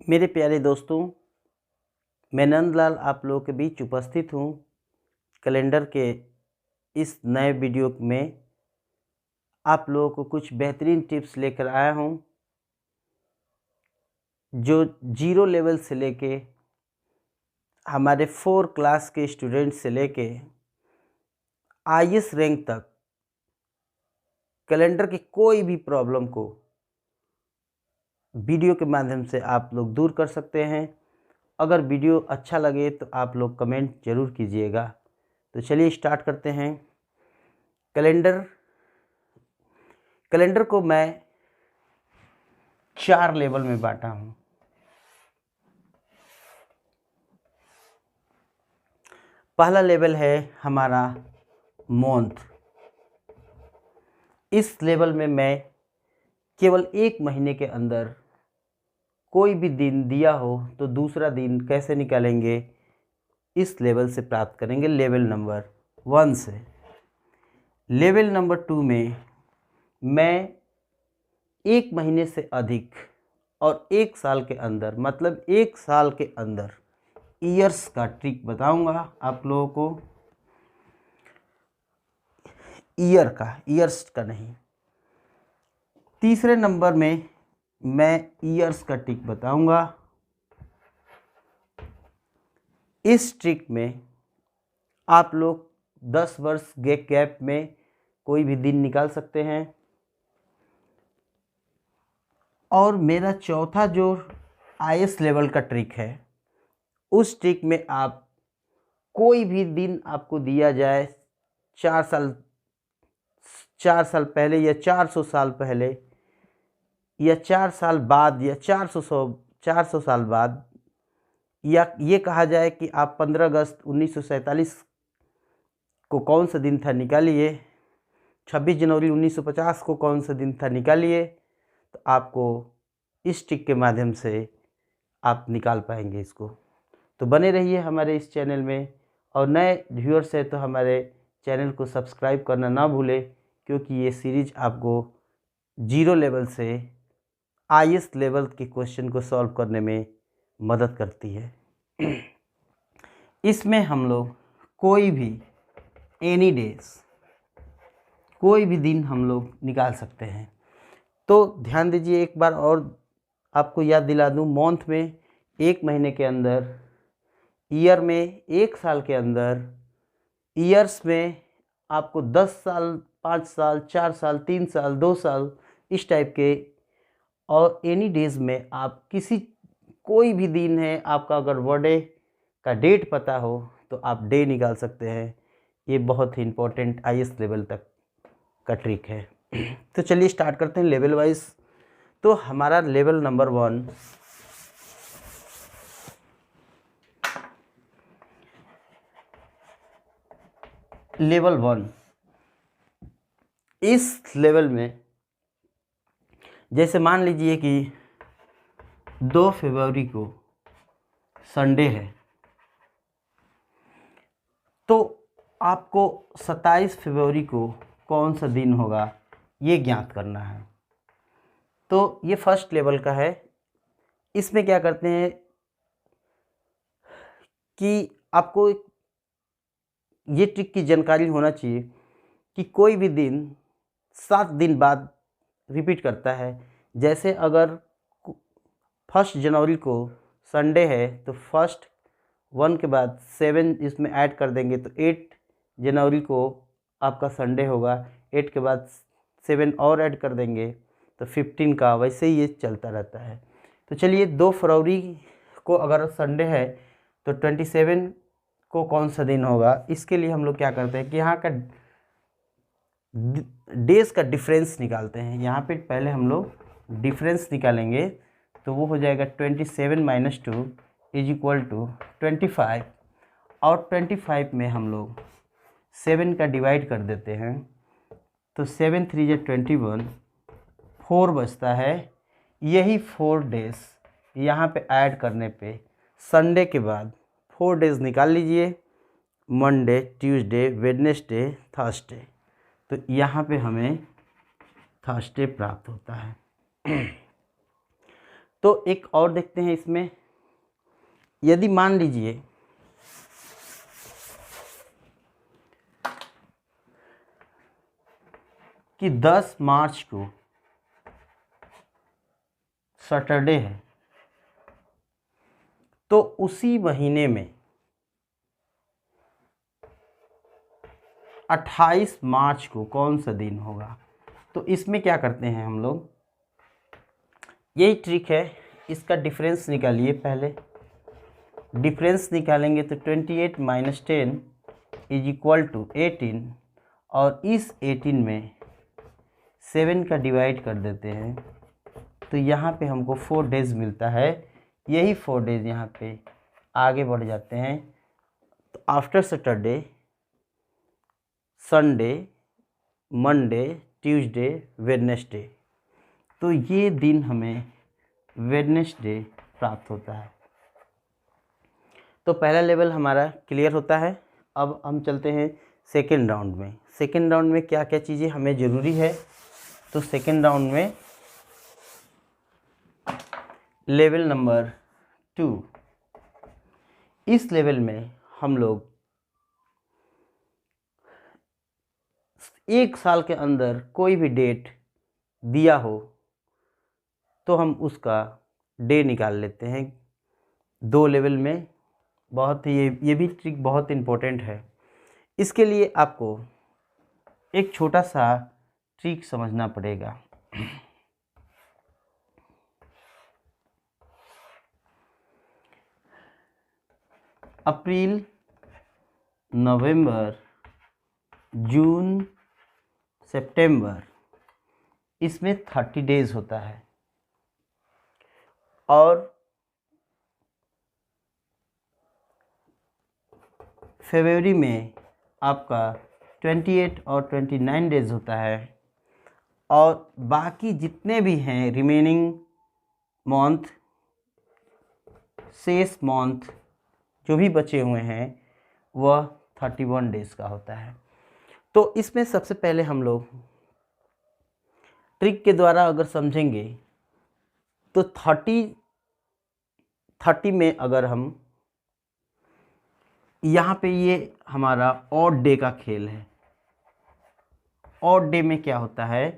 मेरे प्यारे दोस्तों, मैं नंदलाल आप लोगों के बीच उपस्थित हूँ। कैलेंडर के इस नए वीडियो में आप लोगों को कुछ बेहतरीन टिप्स लेकर आया हूँ, जो जीरो लेवल से लेके हमारे 4 क्लास के स्टूडेंट से लेके आईएएस रैंक तक कैलेंडर की कोई भी प्रॉब्लम को वीडियो के माध्यम से आप लोग दूर कर सकते हैं। अगर वीडियो अच्छा लगे तो आप लोग कमेंट ज़रूर कीजिएगा। तो चलिए स्टार्ट करते हैं। कैलेंडर को मैं 4 लेवल में बांटा हूँ। पहला लेवल है हमारा मंथ। इस लेवल में मैं केवल 1 महीने के अंदर कोई भी दिन दिया हो तो दूसरा दिन कैसे निकालेंगे, इस लेवल से प्राप्त करेंगे लेवल नंबर 1 से। लेवल नंबर 2 में मैं 1 महीने से अधिक और 1 साल के अंदर, मतलब 1 साल के अंदर ईयर्स का ट्रिक बताऊंगा आप लोगों को। ईयर्स का नहीं। तीसरे नंबर में मैं ईयर्स का ट्रिक बताऊंगा। इस ट्रिक में आप लोग 10 वर्ष गैप में कोई भी दिन निकाल सकते हैं। और मेरा चौथा जो आईएएस लेवल का ट्रिक है, उस ट्रिक में आप कोई भी दिन आपको दिया जाए 4 साल पहले या 400 साल पहले या 4 साल बाद या 400 साल बाद, या ये कहा जाए कि आप 15 अगस्त 1947 को कौन सा दिन था निकालिए, 26 जनवरी 1950 को कौन सा दिन था निकालिए, तो आपको इस ट्रिक के माध्यम से आप निकाल पाएंगे इसको। तो बने रहिए हमारे इस चैनल में, और नए व्यूअर्स हैं तो हमारे चैनल को सब्सक्राइब करना ना भूलें, क्योंकि ये सीरीज आपको जीरो लेवल से आईएएस लेवल के क्वेश्चन को सॉल्व करने में मदद करती है। इसमें हम लोग कोई भी एनी डेज, कोई भी दिन हम लोग निकाल सकते हैं। तो ध्यान दीजिए, एक बार और आपको याद दिला दूं, मंथ में 1 महीने के अंदर, ईयर में 1 साल के अंदर, ईयर्स में आपको 10 साल, 5 साल, 4 साल, 3 साल, 2 साल, इस टाइप के। और एनी डेज में आप कोई भी दिन है आपका, अगर बर्थडे का डेट पता हो तो आप डे निकाल सकते हैं। ये बहुत ही इम्पोर्टेंट आईएएस लेवल तक का ट्रिक है। तो चलिए स्टार्ट करते हैं लेवल वाइज। तो हमारा लेवल नंबर 1, लेवल 1। इस लेवल में जैसे मान लीजिए कि 2 फरवरी को संडे है, तो आपको 27 फरवरी को कौन सा दिन होगा ये ज्ञात करना है। तो ये फर्स्ट लेवल का है। इसमें क्या करते हैं कि आपको ये ट्रिक की जानकारी होना चाहिए कि कोई भी दिन 7 दिन बाद रिपीट करता है। जैसे अगर 1 जनवरी को संडे है तो 1 के बाद 7 इसमें ऐड कर देंगे तो 8 जनवरी को आपका संडे होगा। 8 के बाद 7 और ऐड कर देंगे तो 15 का, वैसे ही ये चलता रहता है। तो चलिए 2 फरवरी को अगर संडे है तो 27 को कौन सा दिन होगा, इसके लिए हम लोग क्या करते हैं कि यहाँ का डेज का डिफरेंस निकालते हैं। यहाँ पे पहले हम लोग डिफरेंस निकालेंगे, तो वो हो जाएगा 27 - 2 = 25। और 25 में हम लोग 7 का डिवाइड कर देते हैं, तो 7 × 3 = 21, 4 बचता है। यही 4 डेज यहाँ पे ऐड करने पे संडे के बाद 4 डेज निकाल लीजिए, मंडे, ट्यूसडे, वेडनेसडे, थर्सडे। तो यहाँ पे हमें थर्सडे प्राप्त होता है। तो एक और देखते हैं इसमें, यदि मान लीजिए कि 10 मार्च को सैटरडे है, तो उसी महीने में 28 मार्च को कौन सा दिन होगा। तो इसमें क्या करते हैं हम लोग, यही ट्रिक है, इसका डिफरेंस निकालिए। पहले डिफरेंस निकालेंगे तो 28 माइनस 10 इज इक्वल टू 18, और इस 18 में 7 का डिवाइड कर देते हैं, तो यहाँ पे हमको 4 डेज मिलता है। यही 4 डेज यहाँ पे आगे बढ़ जाते हैं। तो after Saturday, Sunday, Monday, Tuesday, Wednesday, तो ये दिन हमें वेडनेसडे प्राप्त होता है। तो पहला लेवल हमारा क्लियर होता है। अब हम चलते हैं सेकेंड राउंड में। सेकेंड राउंड में क्या क्या चीज़ें हमें ज़रूरी है, तो सेकेंड राउंड में लेवल नंबर 2, इस लेवल में हम लोग 1 साल के अंदर कोई भी डेट दिया हो तो हम उसका डे निकाल लेते हैं 2 लेवल में। बहुत ही ये भी ट्रिक बहुत इम्पोर्टेंट है। इसके लिए आपको एक छोटा सा ट्रिक समझना पड़ेगा। अप्रैल, नवंबर, जून, सितंबर, इसमें 30 डेज होता है, और फरवरी में आपका 28 और 29 डेज होता है, और बाकी जितने भी हैं रिमेनिंग मंथ, शेष मंथ जो भी बचे हुए हैं वह 31 डेज का होता है। तो इसमें सबसे पहले हम लोग ट्रिक के द्वारा अगर समझेंगे तो 30 में अगर हम यहाँ पे, ये हमारा ऑड डे का खेल है। ऑड डे में क्या होता है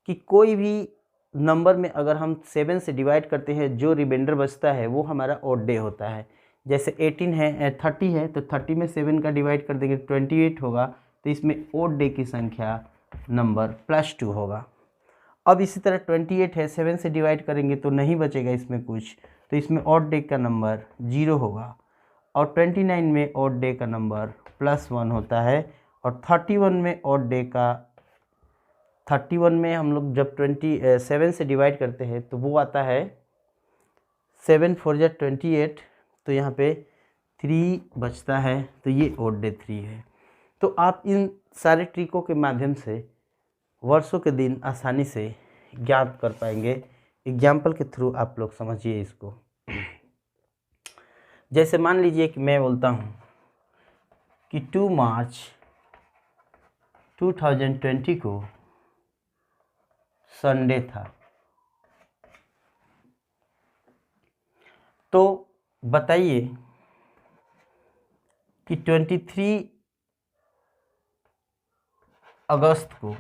कि कोई भी नंबर में अगर हम 7 से डिवाइड करते हैं, जो रिमाइंडर बचता है वो हमारा ऑड डे होता है। जैसे 18 है, 30 है, तो 30 में 7 का डिवाइड कर देंगे 28 होगा, तो इसमें ऑड डे की संख्या नंबर +2 होगा। अब इसी तरह 28 है, 7 से डिवाइड करेंगे तो नहीं बचेगा इसमें कुछ, तो इसमें ऑड डे का नंबर 0 होगा। और 29 में ऑड डे का नंबर +1 होता है। और 31 में ऑड डे का, 31 में हम लोग जब 7 से डिवाइड करते हैं तो वो आता है 7 4 जा 28, तो यहाँ पे 3 बचता है, तो ये ऑड डे 3 है। तो आप इन सारे ट्रिकों के माध्यम से वर्षों के दिन आसानी से ज्ञात कर पाएंगे। एग्जाम्पल के थ्रू आप लोग समझिए इसको। जैसे मान लीजिए कि मैं बोलता हूँ कि 2 मार्च 2020 को संडे था, तो बताइए कि 23 अगस्त को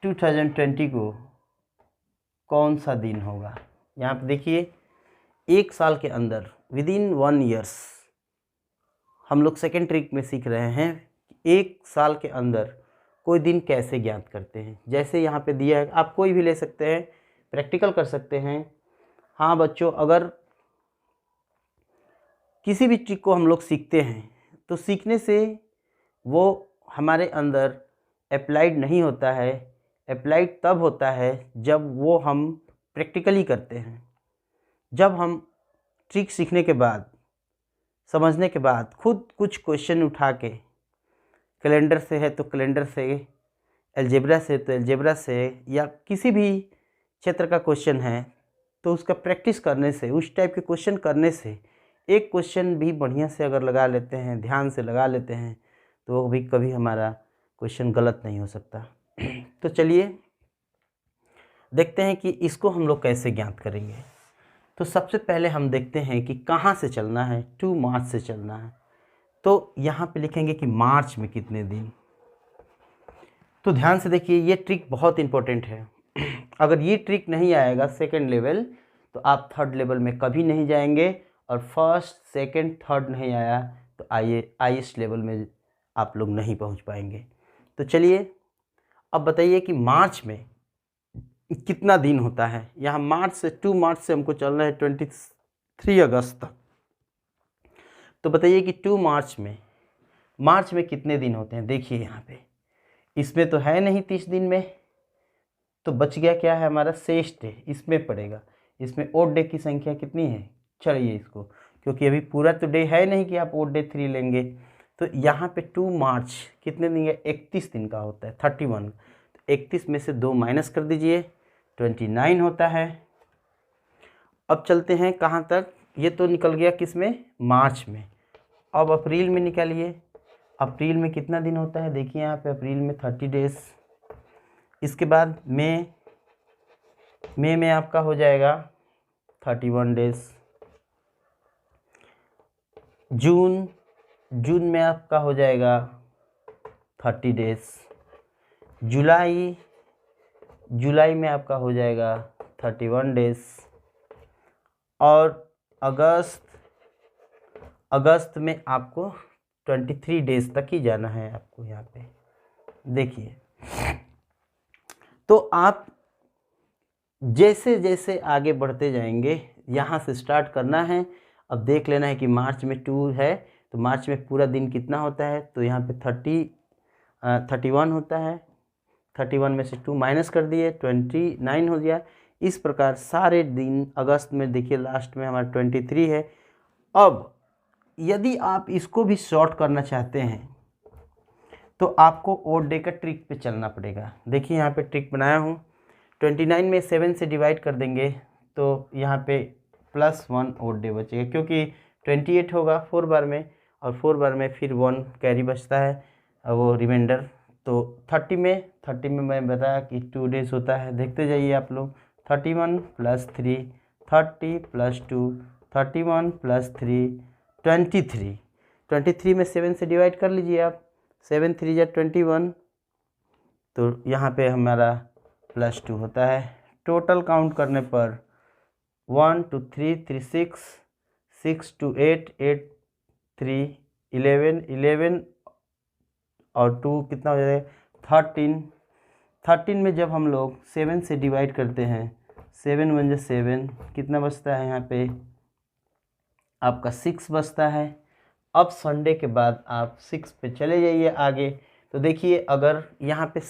2020 को कौन सा दिन होगा। यहाँ पे देखिए, 1 साल के अंदर विदिन 1 ईयर्स हम लोग सेकेंड ट्रिक में सीख रहे हैं 1 साल के अंदर कोई दिन कैसे ज्ञात करते हैं। जैसे यहाँ पे दिया है, आप कोई भी ले सकते हैं, प्रैक्टिकल कर सकते हैं। हाँ बच्चों, अगर किसी भी ट्रिक को हम लोग सीखते हैं तो सीखने से वो हमारे अंदर अप्लाइड नहीं होता है। अप्लाइड तब होता है जब वो हम प्रैक्टिकली करते हैं। जब हम ट्रिक सीखने के बाद, समझने के बाद खुद कुछ क्वेश्चन उठा के, कैलेंडर से है तो कैलेंडर से, अलजेब्रा से तो अलजेब्रा से, या किसी भी क्षेत्र का क्वेश्चन है तो उसका प्रैक्टिस करने से, उस टाइप के क्वेश्चन करने से, एक क्वेश्चन भी बढ़िया से अगर लगा लेते हैं, ध्यान से लगा लेते हैं, तो वो भी कभी हमारा क्वेश्चन गलत नहीं हो सकता। तो चलिए देखते हैं कि इसको हम लोग कैसे ज्ञात करेंगे। तो सबसे पहले हम देखते हैं कि कहाँ से चलना है, 2 मार्च से चलना है। तो यहाँ पे लिखेंगे कि मार्च में कितने दिन। तो ध्यान से देखिए, ये ट्रिक बहुत इंपॉर्टेंट है। अगर ये ट्रिक नहीं आएगा सेकंड लेवल, तो आप थर्ड लेवल में कभी नहीं जाएंगे, और फर्स्ट सेकंड थर्ड नहीं आया तो हाईएस्ट लेवल में आप लोग नहीं पहुंच पाएंगे। तो चलिए अब बताइए कि मार्च में कितना दिन होता है। यहाँ मार्च से 2 मार्च से हमको चलना है 23 अगस्त तक। तो बताइए कि 2 मार्च में कितने दिन होते हैं। देखिए यहाँ पे इसमें तो है नहीं 30 दिन में, तो बच गया क्या है हमारा शेष डे, इसमें पड़ेगा। इसमें ओड डे की संख्या कितनी है, चलिए इसको, क्योंकि अभी पूरा तो डे है नहीं कि आप ओड डे 3 लेंगे। तो यहाँ पे 2 मार्च कितने दिन है, 31 दिन का होता है, 31। तो 31 में से 2 माइनस कर दीजिए, 29 होता है। अब चलते हैं कहाँ तक, ये तो निकल गया किस में, मार्च में। अब अप्रैल में निकालिए, अप्रैल में कितना दिन होता है, देखिए यहाँ पे अप्रैल में 30 डेज। इसके बाद मई में आपका हो जाएगा 31 डेज। जून में आपका हो जाएगा 30 डेज। जुलाई में आपका हो जाएगा 31 डेज। और अगस्त में आपको 23 डेज तक ही जाना है आपको यहाँ पे। देखिए, तो आप जैसे जैसे आगे बढ़ते जाएंगे, यहाँ से स्टार्ट करना है। अब देख लेना है कि मार्च में 2 है, तो मार्च में पूरा दिन कितना होता है, तो यहाँ पे 31 होता है। 31 में से 2 माइनस कर दिए, 29 हो गया। इस प्रकार सारे दिन अगस्त में देखिए लास्ट में हमारा 23 है। अब यदि आप इसको भी शॉर्ट करना चाहते हैं तो आपको ओड डे का ट्रिक पे चलना पड़ेगा। देखिए यहाँ पे ट्रिक बनाया हूँ। 29 में 7 से डिवाइड कर देंगे तो यहाँ पे +1 ओड डे बचेगा, क्योंकि 28 होगा 4 बार में, और 4 बार में फिर 1 कैरी बचता है, वो रिमाइंडर। तो 30 में मैं बताया कि 2 डेज होता है। देखते जाइए आप लोग, 31 + 3, 30 + 2, 31 + 3, 23 में 7 से डिवाइड कर लीजिए आप, 7 3 जा 21, तो यहाँ पे हमारा +2 होता है। टोटल काउंट करने पर 1 2 3 3 6, 6 2 8 8 3 11 और 2 कितना हो जाएगा 13 में जब हम लोग 7 से डिवाइड करते हैं, 7 1 जा 7, कितना बचता है यहाँ पे आपका 6 बचता है। अब संडे के बाद आप 6 पे चले जाइए आगे। तो देखिए, अगर यहाँ पे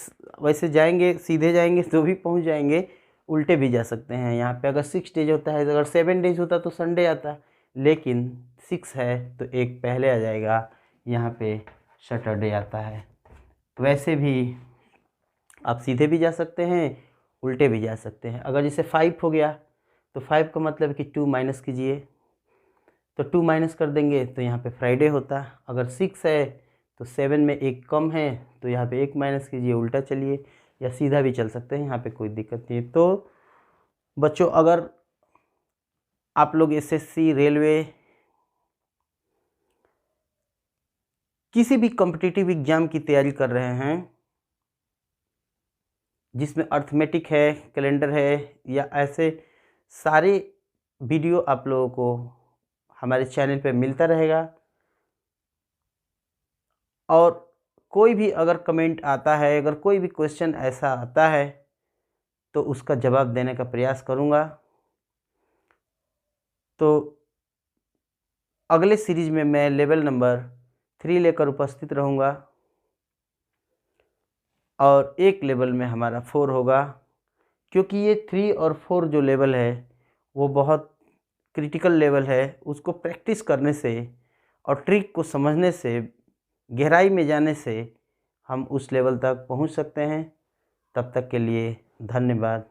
वैसे जाएंगे, सीधे जाएंगे तो भी पहुँच जाएंगे, उल्टे भी जा सकते हैं। यहाँ पे अगर 6 डेज होता है, अगर 7 डेज होता तो संडे आता, लेकिन 6 है तो एक पहले आ जाएगा, यहाँ पे सैटरडे आता है। तो वैसे भी आप सीधे भी जा सकते हैं, उल्टे भी जा सकते हैं। अगर जैसे 5 हो गया तो 5 का मतलब कि 2 माइनस कीजिए, तो 2 माइनस कर देंगे तो यहाँ पे फ्राइडे होता। अगर 6 है तो 7 में 1 कम है, तो यहाँ पे 1 माइनस कीजिए, उल्टा चलिए, या सीधा भी चल सकते हैं, यहाँ पे कोई दिक्कत नहीं है। तो बच्चों, अगर आप लोग एसएससी, रेलवे, किसी भी कॉम्पिटिटिव एग्जाम की तैयारी कर रहे हैं जिसमें अर्थमेटिक है, कैलेंडर है, या ऐसे सारे वीडियो आप लोगों को हमारे चैनल पे मिलता रहेगा। और कोई भी अगर कमेंट आता है, अगर कोई भी क्वेश्चन ऐसा आता है, तो उसका जवाब देने का प्रयास करूँगा। तो अगले सीरीज में मैं लेवल नंबर 3 लेकर उपस्थित रहूँगा, और एक लेवल में हमारा 4 होगा, क्योंकि ये 3 और 4 जो लेवल है वो बहुत क्रिटिकल लेवल है। उसको प्रैक्टिस करने से और ट्रिक को समझने से, गहराई में जाने से हम उस लेवल तक पहुंच सकते हैं। तब तक के लिए धन्यवाद।